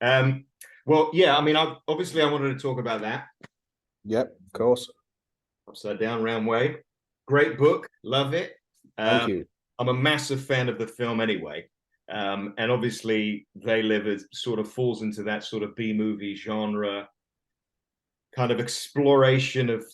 Um, well, yeah, I mean, obviously I wanted to talk about that. Yep, of course. Upside Down, Round Way. Great book, love it. Thank Um, you. I'm a massive fan of the film anyway. And obviously They Live as sort of falls into that sort of B movie genre kind of exploration of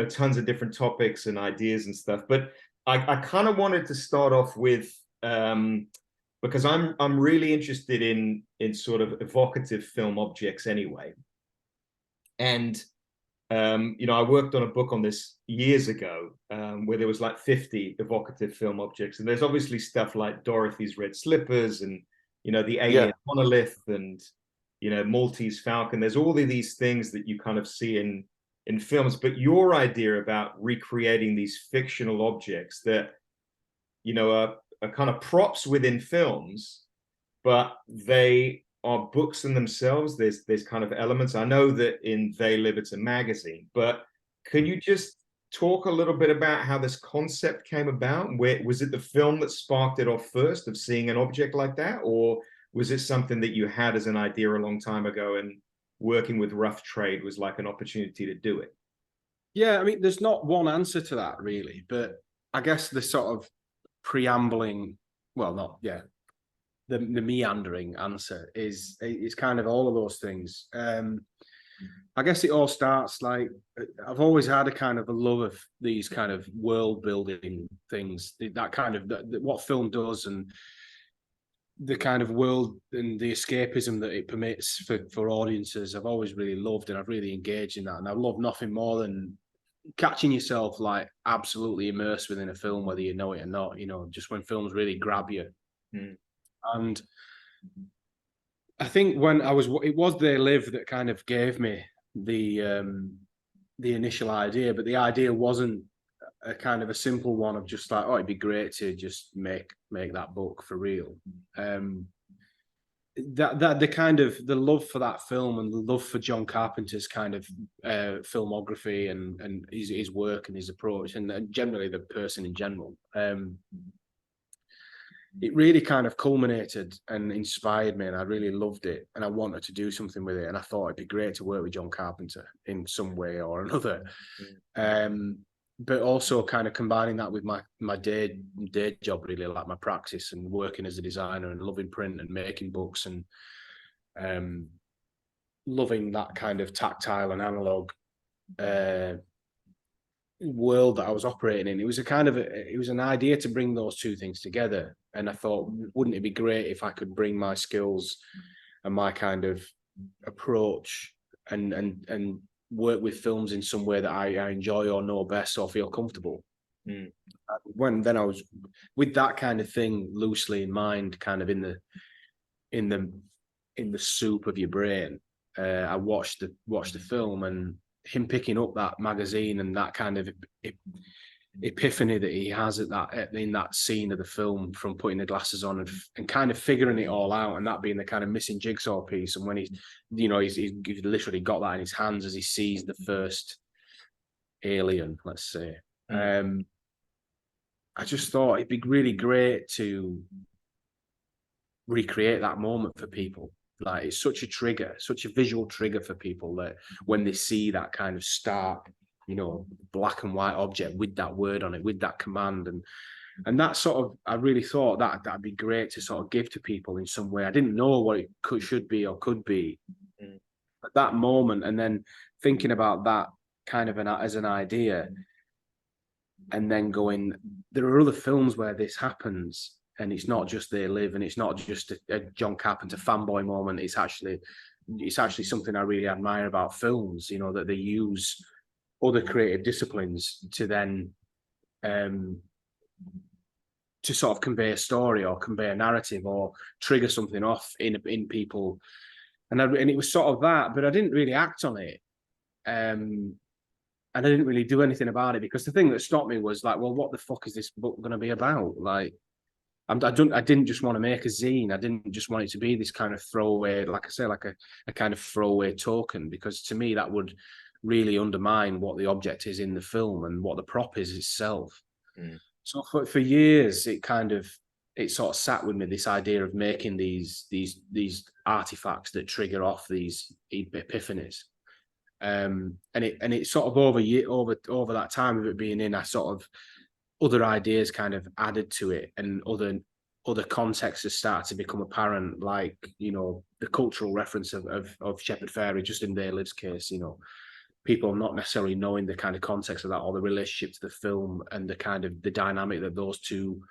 tons of different topics and ideas and stuff. But I kind of wanted to start off with because I'm really interested in sort of evocative film objects anyway. And I worked on a book on this years ago where there was like 50 evocative film objects. And there's obviously stuff like Dorothy's red slippers and, the Yeah. alien monolith and, Maltese falcon. There's all of these things that you kind of see in films. But your idea about recreating these fictional objects that, are kind of props within films, but they are books in themselves. There's kind of elements. I know that in They Live it's a magazine, but can you just talk a little bit about how this concept came about? Where was it the film that sparked it off first of seeing an object like that, or was it something that you had as an idea a long time ago and working with Rough Trade was like an opportunity to do it? Yeah, I mean, there's not one answer to that really, but I guess the sort of preambling, well, not, yeah, the meandering answer is kind of all of those things. I guess it all starts like I've always had a kind of a love of these kind of world building things, that kind of what film does, and the kind of world and the escapism that it permits for audiences. I've always really loved, and I've really engaged in that, and I love nothing more than catching yourself like absolutely immersed within a film, whether you know it or not. Just when films really grab you. And I think when it was They Live that kind of gave me the initial idea, but the idea wasn't a kind of a simple one of just like, oh, it'd be great to just make that book for real. That the kind of the love for that film and the love for John Carpenter's kind of filmography and his work and his approach and generally the person in general. It really kind of culminated and inspired me, and I really loved it, and I wanted to do something with it, and I thought it'd be great to work with John Carpenter in some way or another. But also kind of combining that with my day job, really, like my practice and working as a designer and loving print and making books and loving that kind of tactile and analog world that I was operating in. It was an idea to bring those two things together. And I thought, wouldn't it be great if I could bring my skills and my kind of approach and work with films in some way that I enjoy or know best or feel comfortable. Then I was with that kind of thing loosely in mind, kind of in the soup of your brain. I watched the film, and him picking up that magazine and that kind of epiphany that he has in that scene of the film, from putting the glasses on and kind of figuring it all out, and that being the kind of missing jigsaw piece. And when he's literally got that in his hands as he sees the first alien, let's say. I just thought it'd be really great to recreate that moment for people. Like, it's such a visual trigger for people that when they see that kind of stark, black and white object with that word on it, with that command, and that sort of, I really thought that'd be great to sort of give to people in some way. I didn't know what it should be or could be at that moment, and then thinking about that kind of as an idea, and then going, there are other films where this happens. And it's not just They Live, and it's not just a John Carpenter fanboy moment. It's actually something I really admire about films, that they use other creative disciplines to then to sort of convey a story or convey a narrative or trigger something off in people. And it was sort of that, but I didn't really act on it. And I didn't really do anything about it, because the thing that stopped me was like, well, what the fuck is this book going to be about? Like, I didn't just want to make a zine. I didn't just want it to be this kind of throwaway, like I say, like a kind of throwaway token, because to me that would really undermine what the object is in the film and what the prop is itself. So for years, it kind of it sort of sat with me, this idea of making these artifacts that trigger off these epiphanies. And it sort of over that time of it being in, I sort of other ideas kind of added to it, and other contexts have started to become apparent, like, you know, the cultural reference of Shepherd Fairy, just in They Live's case, you know, people not necessarily knowing the kind of context of that, or the relationship to the film, and the kind of the dynamic that those two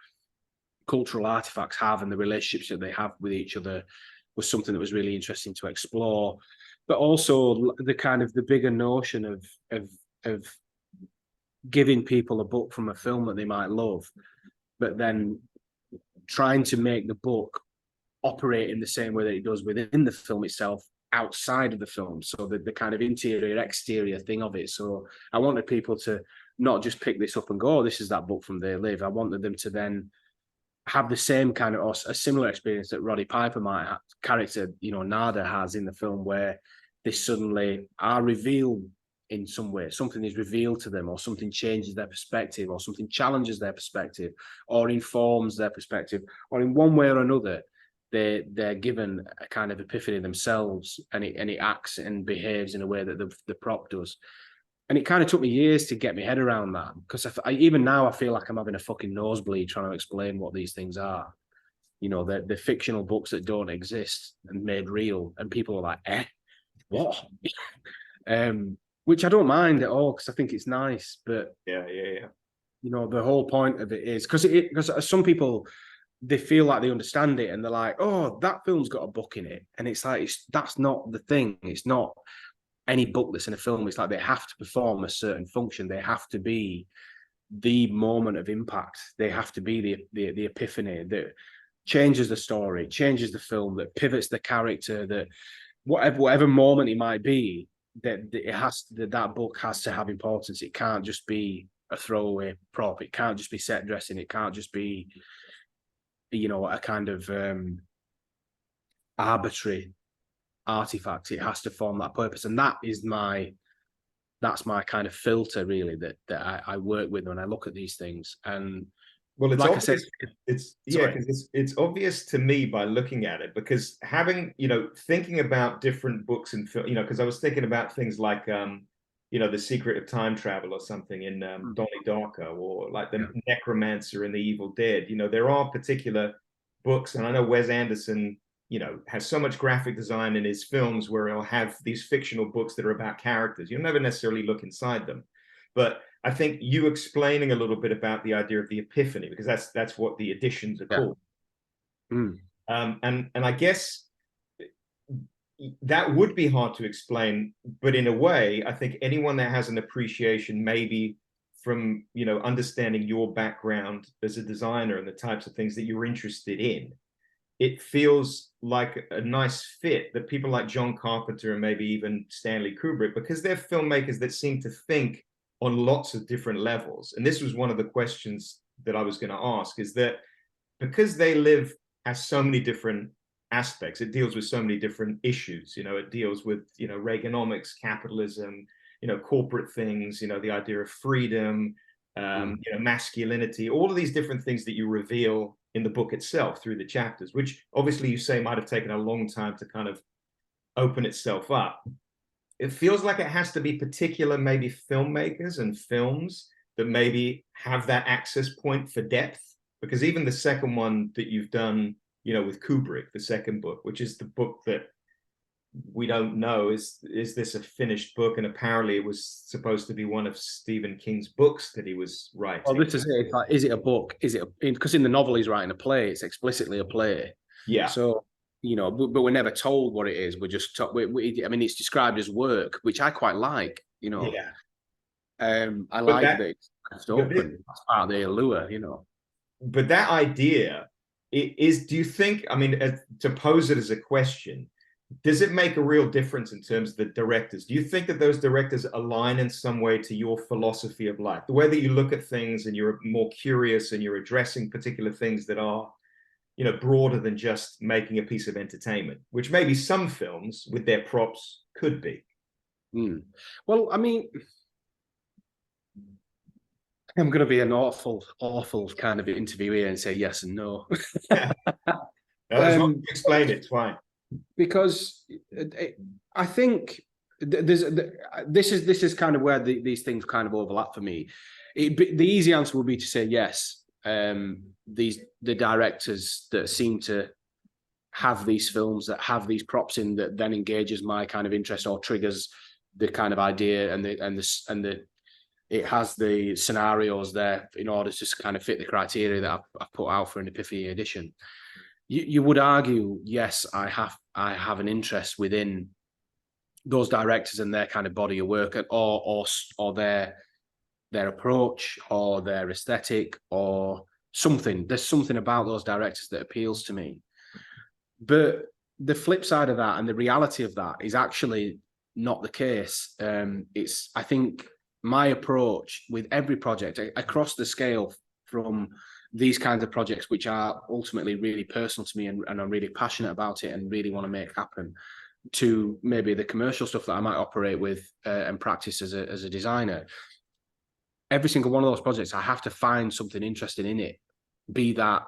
cultural artifacts have, and the relationships that they have with each other, was something that was really interesting to explore. But also the kind of the bigger notion of giving people a book from a film that they might love, but then trying to make the book operate in the same way that it does within the film itself, outside of the film. So the kind of interior exterior thing of it. So I wanted people to not just pick this up and go, oh, this is that book from They Live. I wanted them to then have the same kind of, or a similar experience that Roddy Piper might have, character, you know, Nada has in the film, where they suddenly are revealed in some way. Something is revealed to them, or something changes their perspective, or something challenges their perspective, or informs their perspective, or in one way or another, they're given a kind of epiphany themselves, and it acts and behaves in a way that the prop does. And it kind of took me years to get my head around that, because even now I feel like I'm having a fucking nosebleed trying to explain what these things are. You know, the fictional books that don't exist and made real, and people are like, what? Which I don't mind at all, because I think it's nice. But yeah. you know, the whole point of it is because some people, they feel like they understand it, and they're like, oh, that film's got a book in it, and it's like, that's not the thing. It's not any book that's in a film. It's like they have to perform a certain function. They have to be the moment of impact. They have to be the epiphany that changes the story, changes the film, that pivots the character, that whatever moment it might be, that it has, that book has to have importance. It can't just be a throwaway prop. It can't just be set dressing. It can't just be, you know, a kind of arbitrary artifact. It has to form that purpose, and that's my kind of filter, really, that I work with when I look at these things. And Well, it's like I obvious. said, It's yeah, sorry. because it's obvious to me by looking at it, because having, you know, thinking about different books and film, you know, because I was thinking about things like you know, The Secret of Time Travel or something in Donnie Darko, or like Yeah. the Necromancer in The Evil Dead. You know, there are particular books, and I know Wes Anderson, you know, has so much graphic design in his films where he'll have these fictional books that are about characters. You'll never necessarily look inside them, but I think you explaining a little bit about the idea of the epiphany, because that's what the editions are Yeah. called. Mm. And I guess that would be hard to explain, but in a way, I think anyone that has an appreciation, maybe from, you know, understanding your background as a designer and the types of things that you're interested in, it feels like a nice fit that people like John Carpenter and maybe even Stanley Kubrick, because they're filmmakers that seem to think on lots of different levels. And this was one of the questions that I was going to ask, is that because They Live has so many different aspects, it deals with so many different issues. You know, it deals with, you know, Reaganomics, capitalism, you know, corporate things, you know, the idea of freedom, you know, masculinity, all of these different things that you reveal in the book itself through the chapters, which obviously you say might have taken a long time to kind of open itself up. It feels like it has to be particular, maybe filmmakers and films that maybe have that access point for depth, because even the second one that you've done, you know, with Kubrick, the second book, which is the book that we don't know, is this a finished book? And apparently it was supposed to be one of Stephen King's books that he was Well, writing. this is it. It's like, is it a book? Is it because in the novel he's writing a play? It's explicitly a play. Yeah. So, you know, but we're never told what it is. We're just I mean, it's described as work, which I quite like. You know, Yeah. I But like that, that it's left but this, open. That's part of the allure. You know. but that idea is, do you think, I mean, to pose it as a question, does it make a real difference in terms of the directors? Do you think that those directors align in some way to your philosophy of life, the way that you look at things, and you're more curious and you're addressing particular things that are, you know, broader than just making a piece of entertainment, which maybe some films with their props could be? Mm. Well, I mean, I'm going to be an awful kind of interviewer and say yes and no. No, as long as you explain it, it's fine. Because I think this is kind of where these things kind of overlap for me. The easy answer would be to say yes. The directors that seem to have these films, that have these props in, that then engages my kind of interest or triggers the kind of idea, and it has the scenarios there in order to kind of fit the criteria that I've put out for an Epiphany edition. You would argue, yes, I have an interest within those directors and their kind of body of work, or their approach, or their aesthetic, or something. There's something about those directors that appeals to me. But the flip side of that, and the reality of that, is actually not the case. I think my approach with every project across the scale, from these kinds of projects, which are ultimately really personal to me, and I'm really passionate about it and really want to make happen, to maybe the commercial stuff that I might operate with and practice as a designer. Every single one of those projects, I have to find something interesting in it, be that,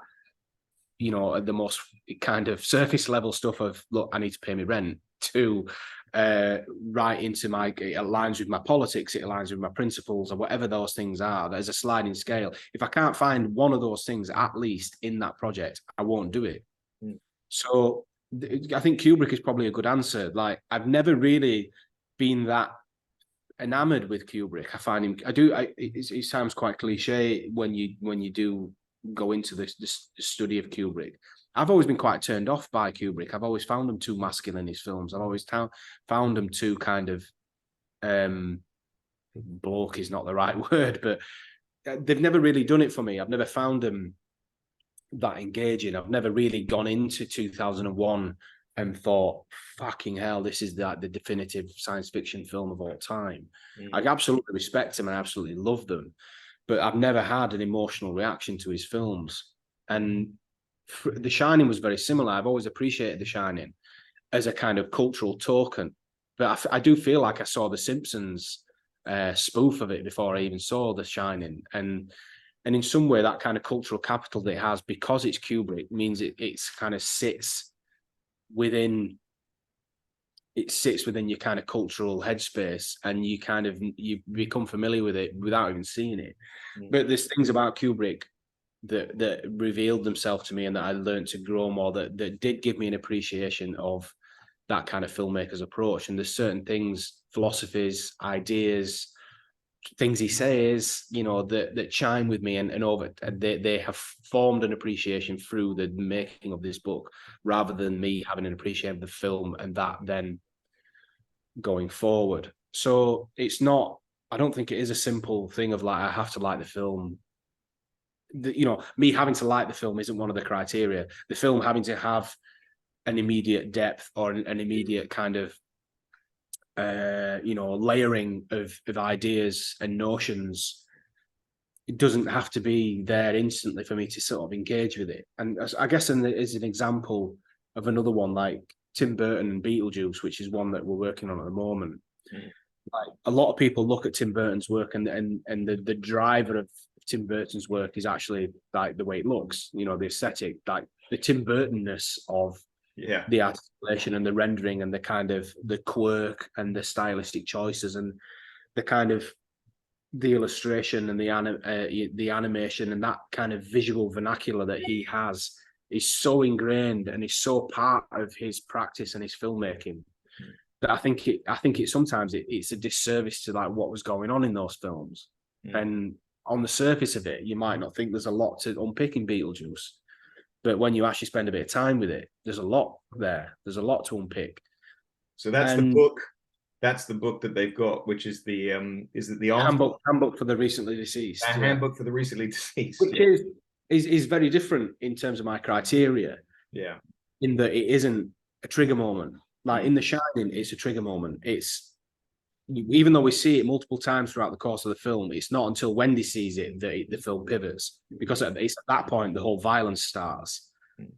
at the most kind of surface level stuff of, look, I need to pay my rent, to right into it aligns with my politics, it aligns with my principles, or whatever those things are. There's a sliding scale. If I can't find one of those things at least in that project, I won't do it. So I think Kubrick is probably a good answer. Like, I've never really been that enamored with Kubrick. I find him, it sounds quite cliche when you do go into the study of Kubrick. I've always been quite turned off by Kubrick. I've always found him too masculine in his films. I've always found him too kind of bloke is not the right word, but they've never really done it for me. I've never found them that engaging. I've never really gone into 2001 and thought, fucking hell, this is the definitive science fiction film of all time. I absolutely respect him and I absolutely love them, but I've never had an emotional reaction to his films. And The Shining was very similar. I've always appreciated The Shining as a kind of cultural token, but I do feel like I saw The Simpsons spoof of it before I even saw The Shining. And in some way, that kind of cultural capital that it has, because it's Kubrick, means it's kind of sits within your kind of cultural headspace, and you become familiar with it without even seeing it. But there's things about Kubrick that revealed themselves to me, and that I learned to grow more, that did give me an appreciation of that kind of filmmaker's approach. And there's certain things, philosophies, ideas, things he says, that chime with me, and they have formed an appreciation through the making of this book, rather than me having an appreciation of the film and that then going forward. So I don't think it is a simple thing of like, I have to like the film. Me having to like the film isn't one of the criteria. The film having to have an immediate depth, or an immediate kind of layering of ideas and notions, it doesn't have to be there instantly for me to sort of engage with it. And I guess as an example of another one, like Tim Burton and Beetlejuice, which is one that we're working on at the moment. Like, a lot of people look at Tim Burton's work, and the driver of Tim Burton's work is actually like the way it looks, the aesthetic, like the Tim Burtonness of the articulation and the rendering, and the kind of the quirk and the stylistic choices, and the kind of the illustration and the animation, and that kind of visual vernacular that he has is so ingrained and is so part of his practice and his filmmaking, that I think sometimes it's a disservice to like what was going on in those films. And on the surface of it, you might not think there's a lot to unpick in Beetlejuice, but when you actually spend a bit of time with it, there's a lot there. There's a lot to unpick. So that's the book. That's the book that they've got, which is the handbook for the recently deceased. Handbook for the recently deceased, which is very different in terms of my criteria. Yeah. In that it isn't a trigger moment. Like in The Shining, it's a trigger moment. It's, even though we see it multiple times throughout the course of the film, it's not until Wendy sees it that the film pivots, because it's at that point the whole violence starts.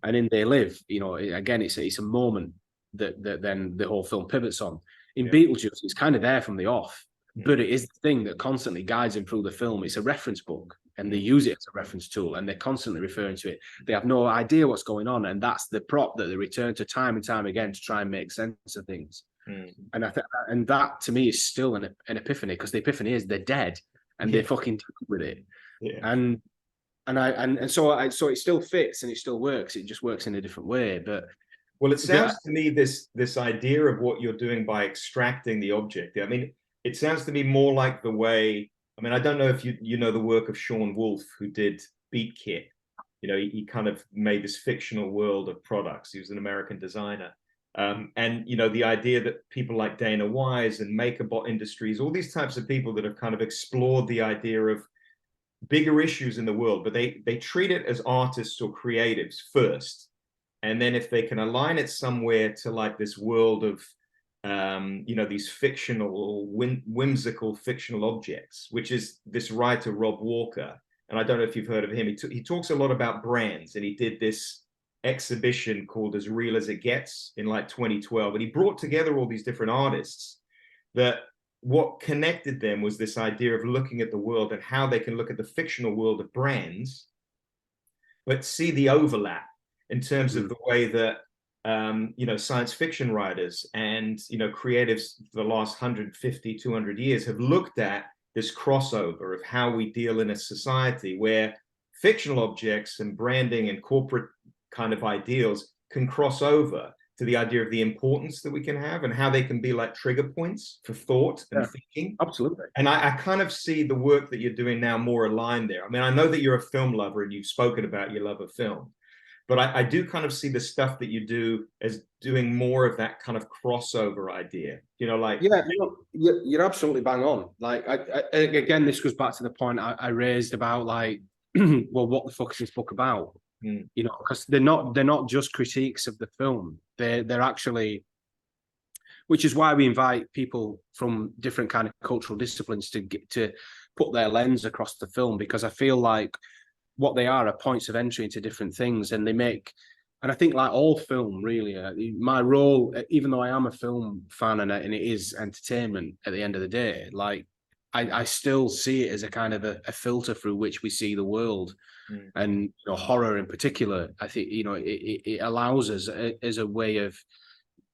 And in They Live, again, it's a moment that then the whole film pivots on. In Beetlejuice, it's kind of there from the off. but it is the thing that constantly guides him through the film. It's a reference book, and they use it as a reference tool, and they're constantly referring to it. They have no idea what's going on, and that's the prop that they return to time and time again to try and make sense of things. And I think, and that to me is still an epiphany, because the epiphany is they're dead, and they fucking deal with it. And so it still fits and it still works. It just works in a different way. But well, it sounds to me this idea of what you're doing by extracting the object. I mean, it sounds to me more like the way. I mean, I don't know if you know the work of Sean Wolf, who did Beat Kit. You know, he kind of made this fictional world of products. He was an American designer. And, you know, the idea that people like Dana Wise and MakerBot Industries, all these types of people that have kind of explored the idea of bigger issues in the world, but they treat it as artists or creatives first. And then if they can align it somewhere to like this world of, you know, these fictional, whimsical fictional objects, which is this writer, Rob Walker. And I don't know if you've heard of him. He talks a lot about brands, and he did this exhibition called As Real as It Gets in like 2012. And he brought together all these different artists that what connected them was this idea of looking at the world and how they can look at the fictional world of brands, but see the overlap in terms of the way that, you know, science fiction writers and, you know, creatives for the last 150, 200 years have looked at this crossover of how we deal in a society where fictional objects and branding and corporate kind of ideals can cross over to the idea of the importance that we can have and how they can be like trigger points for thought and thinking. Absolutely. And I kind of see the work that you're doing now more aligned there. I mean, I know that you're a film lover and you've spoken about your love of film, but I do kind of see the stuff that you do as doing more of that kind of crossover idea, you know, like. Yeah, you're absolutely bang on. Like, again, this goes back to the point I raised about like, well, what the fuck is this book about? You know, because they're not just critiques of the film. They're actually, which is why we invite people from different kind of cultural disciplines to put their lens across the film, because I feel like what they are points of entry into different things, and they make. And I think, like all film, really, my role, even though I am a film fan and it is entertainment at the end of the day, like I still see it as a kind of a filter through which we see the world. And, you know, horror in particular, I think, you know, it allows us as a way of,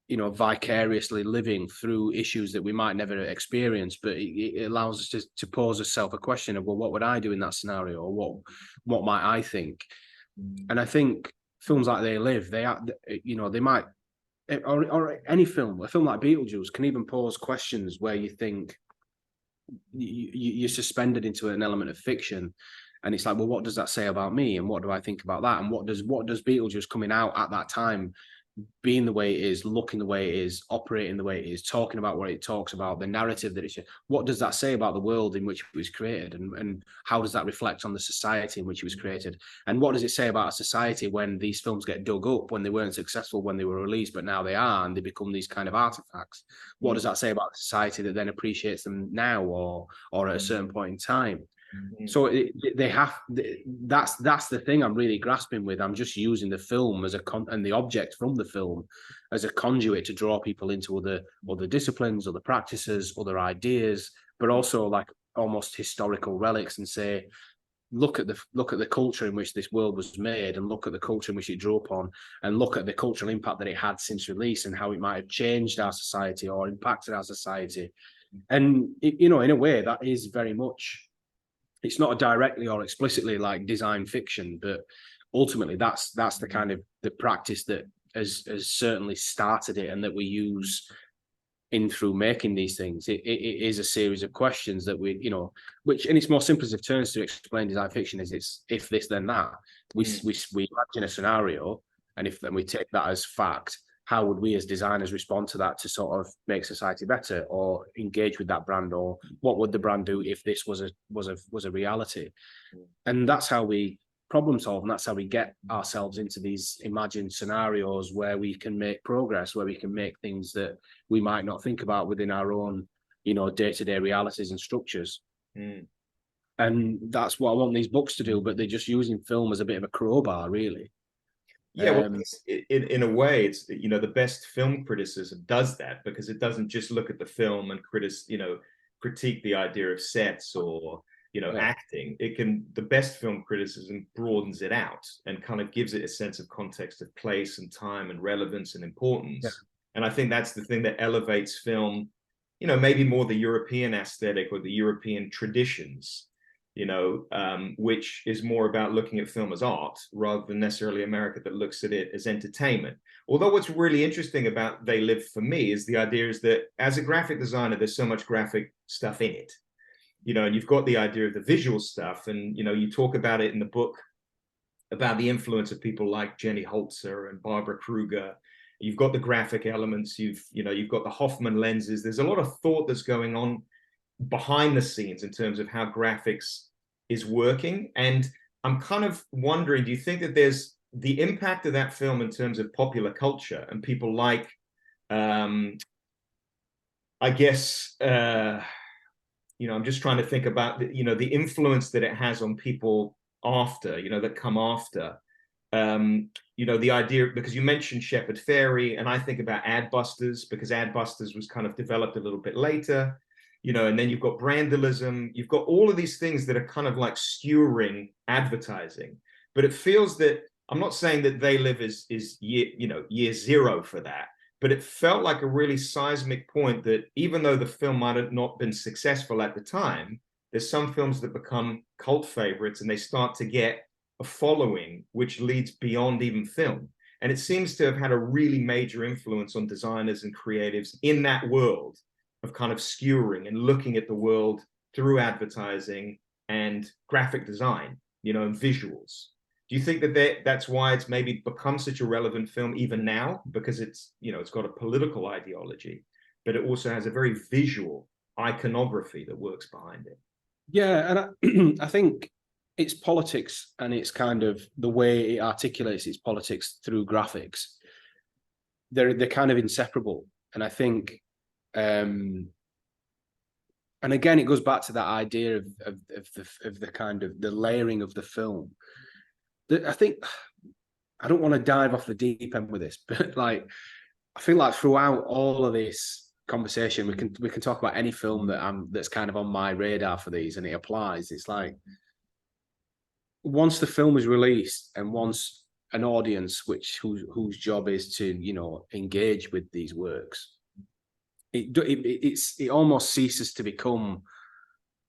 you know, vicariously living through issues that we might never experience, but it allows us to pose ourselves a question of, well, what would I do in that scenario, or what might I think? And I think films like They Live, they are, you know, they might, or any film, a film like Beetlejuice can even pose questions where you think you're suspended into an element of fiction. And it's like, well, what does that say about me? And what do I think about that? And what does Beetlejuice coming out at that time, being the way it is, looking the way it is, operating the way it is, talking about what it talks about, the narrative that it's, what does that say about the world in which it was created? And how does that reflect on the society in which it was created? And what does it say about a society when these films get dug up, when they weren't successful when they were released, but now they are, and they become these kind of artifacts? What does that say about a society that then appreciates them now, or at a certain point in time? So that's the thing I'm really grasping with. I'm just using the film as and the object from the film as a conduit to draw people into other disciplines, other practices, other ideas, but also like almost historical relics, and say, look at the culture in which this world was made, and look at the culture in which it drew upon, and look at the cultural impact that it had since release, and how it might have changed our society or impacted our society. And you know, in a way, that is very much, it's not directly or explicitly like design fiction, but ultimately that's the kind of the practice that has certainly started it, and that we use in through making these things. It is a series of questions that we, you know, which in its more simplest of terms to explain design fiction is it's if this then that. We imagine a scenario, and if then we take that as fact, how would we as designers respond to that to sort of make society better, or engage with that brand, or what would the brand do if this was a reality? And that's how we problem solve, and that's how we get ourselves into these imagined scenarios where we can make progress, where we can make things that we might not think about within our own, you know, day-to-day realities and structures. And that's what I want these books to do, but they're just using film as a bit of a crowbar, really. Yeah, well, in a way, it's, you know, the best film criticism does that, because it doesn't just look at the film and critique the idea of sets or, you know, acting. It can, the best film criticism broadens it out and kind of gives it a sense of context of place and time and relevance and importance. Yeah. And I think that's the thing that elevates film, you know, maybe more the European aesthetic or the European traditions, you know, which is more about looking at film as art rather than necessarily America that looks at it as entertainment. Although what's really interesting about They Live for me is the idea is that as a graphic designer, there's so much graphic stuff in it, you know, and you've got the idea of the visual stuff. And, you know, you talk about it in the book about the influence of people like Jenny Holzer and Barbara Kruger. You've got the graphic elements, you've got the Hoffman lenses. There's a lot of thought that's going on behind the scenes in terms of how graphics is working. And I'm kind of wondering, do you think that there's the impact of that film in terms of popular culture and people like, I guess, you know, I'm just trying to think about, you know, the influence that it has on people after, you know, that come after. You know, the idea, because you mentioned Shepard Fairey, and I think about Adbusters, because Adbusters was kind of developed a little bit later, you know, and then you've got Brandalism, you've got all of these things that are kind of like skewering advertising. But it feels that, I'm not saying that They Live is year, you know, year zero for that, but it felt like a really seismic point that even though the film might have not been successful at the time, there's some films that become cult favorites and they start to get a following which leads beyond even film. And it seems to have had a really major influence on designers and creatives in that world of kind of skewering and looking at the world through advertising and graphic design, you know, and visuals. Do you think that that's why it's maybe become such a relevant film even now? Because it's, you know, it's got a political ideology, but it also has a very visual iconography that works behind it. Yeah, and I think it's politics and it's kind of the way it articulates its politics through graphics. They're kind of inseparable. And I think, and again, it goes back to that idea of the kind of the layering of the film. I think, I don't want to dive off the deep end with this, but like, I feel like throughout all of this conversation, we can talk about any film that's kind of on my radar for these, and it applies. It's like, once the film is released and once an audience whose job is to, you know, engage with these works, it almost ceases to become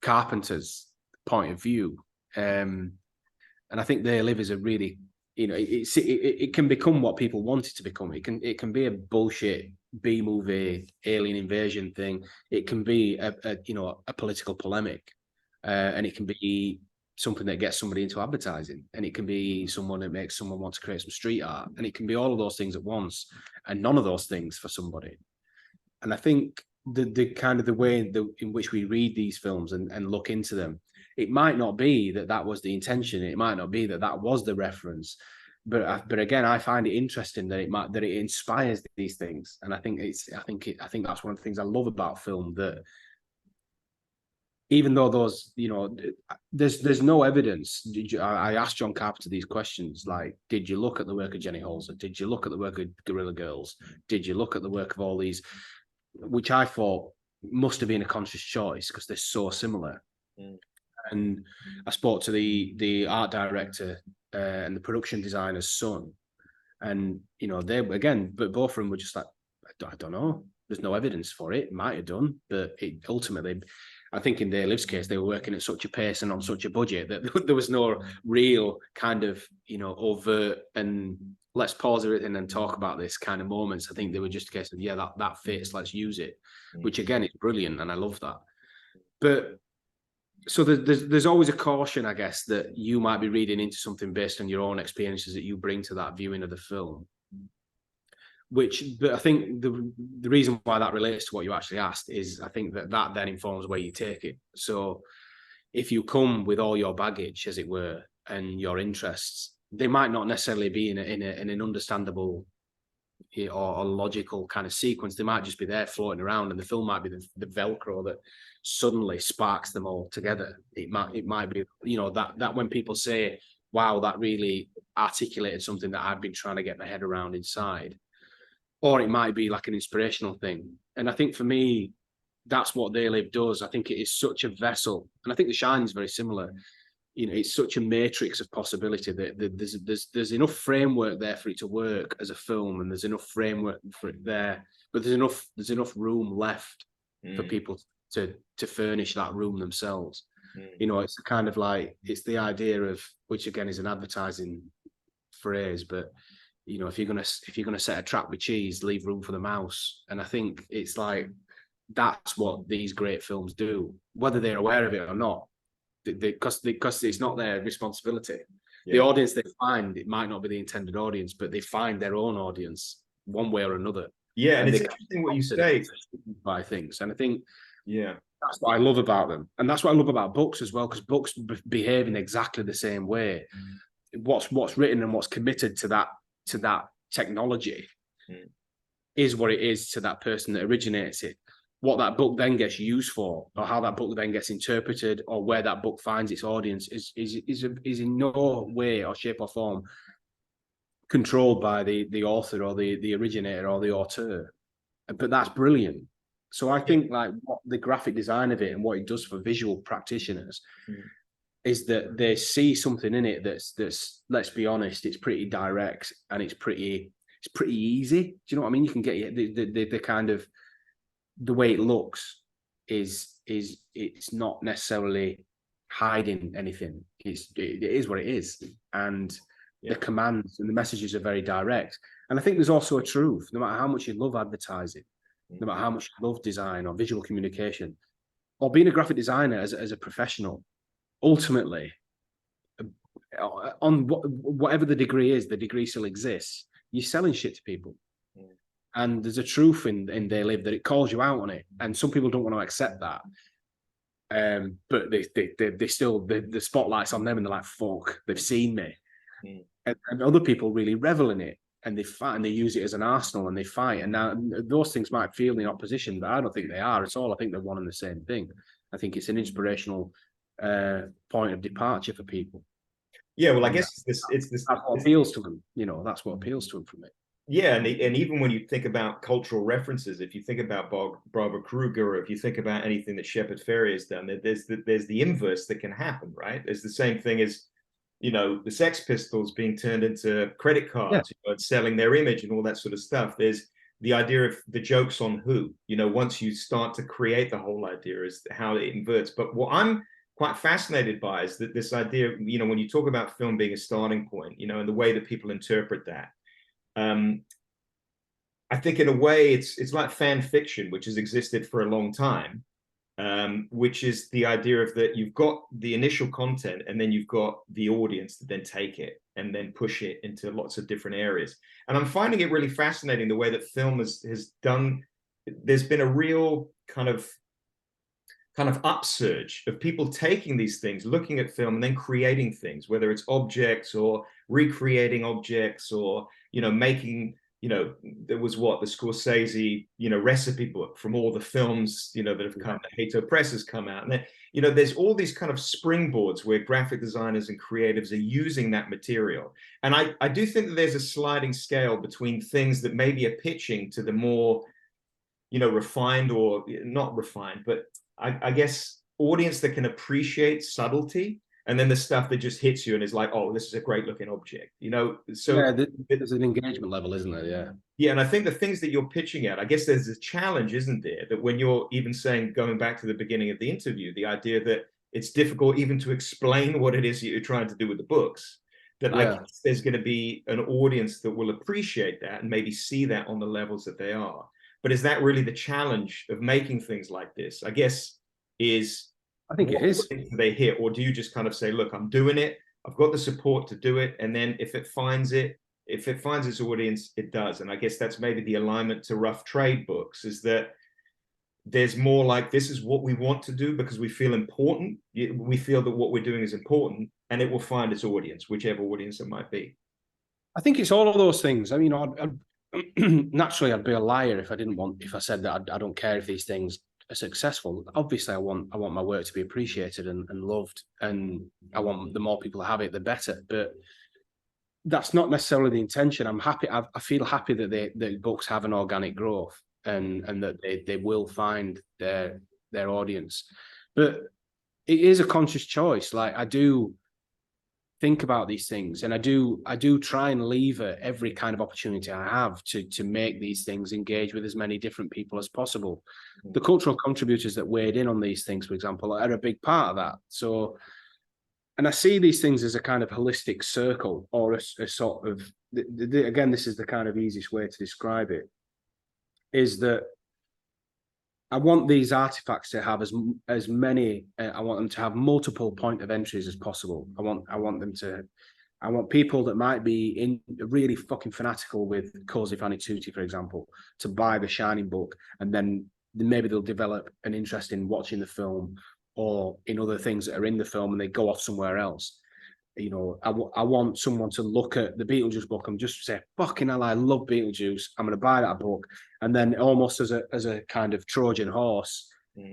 Carpenter's point of view. And I think They Live is a really, you know, it can become what people want it to become. It can be a bullshit B-movie alien invasion thing. It can be a you know, a political polemic, and it can be something that gets somebody into advertising, and it can be someone that makes someone want to create some street art, and it can be all of those things at once, and none of those things for somebody. And I think the kind of the way in which we read these films and look into them, it might not be that was the intention. It might not be that was the reference. But again, I find it interesting that it inspires these things, and I think that's one of the things I love about film, that even though those, you know, there's no evidence. I asked John Carpenter these questions, like, did you look at the work of Jenny Holzer? Did you look at the work of Guerrilla Girls? Did you look at the work of all these, which I thought must have been a conscious choice because they're so similar. Mm. And I spoke to the art director and the production designer's son, and, you know, they, again, but both of them were just like, I don't know. There's no evidence for it. It might have done, but it ultimately, I think in They Live's case, they were working at such a pace and on such a budget that there was no real kind of, you know, overt and let's pause everything and talk about this kind of moments. I think they were just a case of, yeah, that fits, let's use it, which again is brilliant, and I love that. But so there's always a caution, I guess, that you might be reading into something based on your own experiences that you bring to that viewing of the film. But I think the reason why that relates to what you actually asked is I think that then informs where you take it. So if you come with all your baggage, as it were, and your interests, they might not necessarily be in an understandable or logical kind of sequence. They might just be there floating around, and the film might be the Velcro that suddenly sparks them all together. It might be, you know, that when people say, wow, that really articulated something that I've been trying to get my head around inside. Or it might be like an inspirational thing. And I think for me, that's what They Live does. I think it is such a vessel, and I think The Shining is very similar. You know, it's such a matrix of possibility that there's enough framework there for it to work as a film, and there's enough framework for it there, but there's enough room left for people to furnish that room themselves. You know, it's kind of like, it's the idea of, which again is an advertising phrase, but you know, if you're gonna set a trap with cheese, leave room for the mouse. And I think it's like, that's what these great films do, whether they're aware of it or not, because it's not their responsibility. The audience they find, it might not be the intended audience, but they find their own audience one way or another. Yeah, and it's interesting what you say by things, and I think yeah, that's what I love about them, and that's what I love about books as well, because books behave in exactly the same way. What's written and what's committed to that technology is what it is to that person that originates it. What that book then gets used for, or how that book then gets interpreted, or where that book finds its audience is in no way or shape or form controlled by the author or the originator or the auteur. But that's brilliant. So I think like what the graphic design of it and what it does for visual practitioners is that they see something in it that's let's be honest, it's pretty direct and it's pretty easy. Do you know what I mean? You can get the kind of, the way it looks is it's not necessarily hiding anything. It is what it is, and the commands and the messages are very direct. And I think there's also a truth. No matter how much you love advertising, no matter how much you love design or visual communication, or being a graphic designer as a professional, ultimately, on whatever the degree is, the degree still exists. You're selling shit to people. And there's a truth in They Live that it calls you out on it, and some people don't want to accept that. But they still, the spotlight's on them, and they're like, "Fuck, they've seen me." And other people really revel in it, and they fight, and they use it as an arsenal, and they fight. And now those things might feel in opposition, but I don't think they are at all. I think they're one and the same thing. I think it's an inspirational point of departure for people. Yeah, well, I guess it's this. That's what appeals to them. You know, that's what appeals to them from it. Yeah, and even when you think about cultural references, if you think about Barbara Kruger, or if you think about anything that Shepard Fairey has done, there's the inverse that can happen, right? There's the same thing as, you know, the Sex Pistols being turned into credit cards, you know, and selling their image and all that sort of stuff. There's the idea of the joke's on who, you know, once you start to create the whole idea is how it inverts. But what I'm quite fascinated by is that this idea, you know, when you talk about film being a starting point, you know, and the way that people interpret that. I think in a way it's like fan fiction, which has existed for a long time, which is the idea of that you've got the initial content and then you've got the audience that then take it and then push it into lots of different areas. And I'm finding it really fascinating the way that film has done. There's been a real kind of upsurge of people taking these things, looking at film and then creating things, whether it's objects or recreating objects, or, you know, making, you know, there was the Scorsese, you know, recipe book from all the films, you know, that have come, the Hato Press has come out. And then, you know, there's all these kind of springboards where graphic designers and creatives are using that material. And I do think that there's a sliding scale between things that maybe are pitching to the more, you know, refined, or not refined, but I guess audience that can appreciate subtlety, and then the stuff that just hits you and is like, oh, this is a great looking object, you know. So yeah, there's an engagement level, isn't there? Yeah, and I think the things that you're pitching at, I guess there's a challenge, isn't there, that when you're even saying, going back to the beginning of the interview, the idea that it's difficult even to explain what it is you're trying to do with the books, that like there's going to be an audience that will appreciate that and maybe see that on the levels that they are. But is that really the challenge of making things like this? I guess I think it is. Do they hit, or do you just kind of say, look, I'm doing it, I've got the support to do it, and then if it finds its audience, it does. And I guess that's maybe the alignment to rough trade books, is that there's more like, this is what we want to do because we feel important. We feel that what we're doing is important, and it will find its audience, whichever audience it might be. I think it's all of those things. I mean, naturally, I'd be a liar if I said that I don't care if these things are successful. Obviously, I want my work to be appreciated and loved, and I want the more people have it, the better. But that's not necessarily the intention. I'm happy. I feel happy that the books have an organic growth. and that they will find their audience. But it is a conscious choice. Like, I do think about these things, and I do try and lever every kind of opportunity I have to make these things engage with as many different people as possible. The cultural contributors that weighed in on these things, for example, are a big part of that. So, and I see these things as a kind of holistic circle, or a sort of, again, this is the kind of easiest way to describe it, is that I want these artifacts to have as many. I want them to have multiple point of entries as possible. I want people that might be really fucking fanatical with Cozy Fanny Tutti, for example, to buy the Shining book, and then maybe they'll develop an interest in watching the film or in other things that are in the film, and they go off somewhere else. You know, I want someone to look at the Beetlejuice book and just say, fucking hell, I love Beetlejuice. I'm going to buy that book. And then almost as a kind of Trojan horse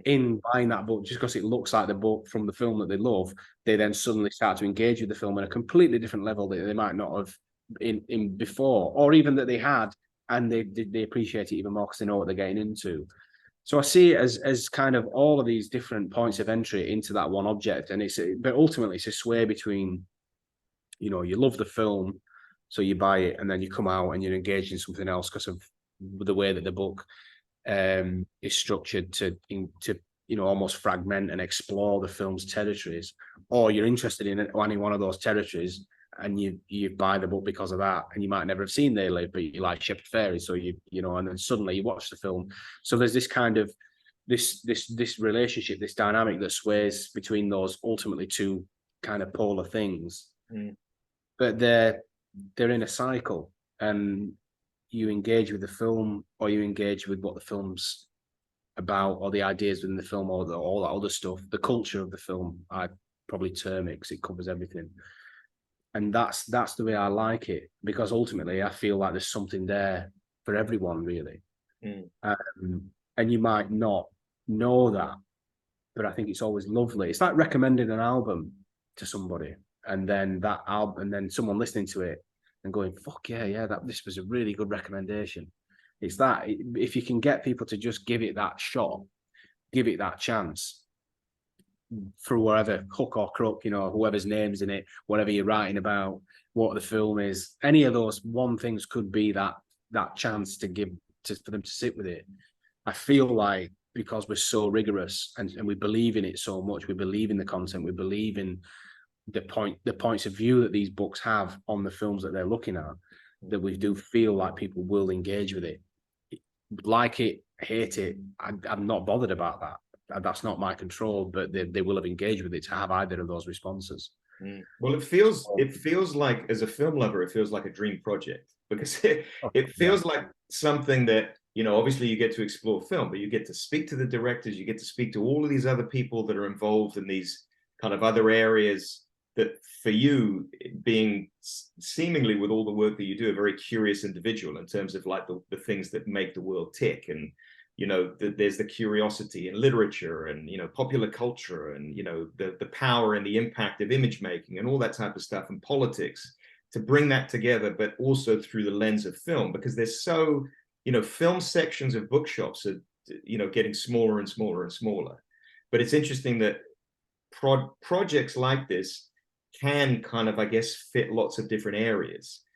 in buying that book, just because it looks like the book from the film that they love, they then suddenly start to engage with the film at a completely different level that they might not have in before, or even that they had, and they appreciate it even more because they know what they're getting into. So I see it as kind of all of these different points of entry into that one object, and but ultimately it's a sway between, you know, you love the film, so you buy it, and then you come out and you're engaged in something else because of the way that the book is structured to you know, almost fragment and explore the film's territories, or you're interested in any one of those territories and you buy the book because of that, and you might never have seen They Live, but you like Shepherd Fairy, so you know, and then suddenly you watch the film. So there's this kind of this relationship, this dynamic that sways between those ultimately two kind of polar things, but they're in a cycle, and you engage with the film, or you engage with what the film's about, or the ideas within the film, or all that other stuff, the culture of the film, I probably term it, because it covers everything. And that's the way I like it, because ultimately I feel like there's something there for everyone, really. And you might not know that, but I think it's always lovely. It's like recommending an album to somebody, and then that album, and then someone listening to it and going, fuck yeah, this was a really good recommendation. It's that, if you can get people to just give it that shot, give it that chance, for whatever hook or crook, you know, whoever's name's in it, whatever you're writing about, what the film is, any of those one things could be that chance to give for them to sit with it. I feel like, because we're so rigorous and we believe in it so much, we believe in the content, we believe in the points of view that these books have on the films that they're looking at, that we do feel like people will engage with it, like it, hate it. I'm not bothered about that. That's not my control, but they will have engaged with it to have either of those responses. Well, it feels like, as a film lover, it feels like a dream project, because it feels like something that, you know, obviously you get to explore film, but you get to speak to the directors, you get to speak to all of these other people that are involved in these kind of other areas that, for you, being seemingly, with all the work that you do, a very curious individual in terms of like the things that make the world tick. And you know, there's the curiosity in literature and, you know, popular culture, and, you know, the power and the impact of image making and all that type of stuff, and politics, to bring that together, but also through the lens of film, because there's so, you know, film sections of bookshops are, you know, getting smaller and smaller and smaller. But it's interesting that projects like this can kind of, I guess, fit lots of different areas.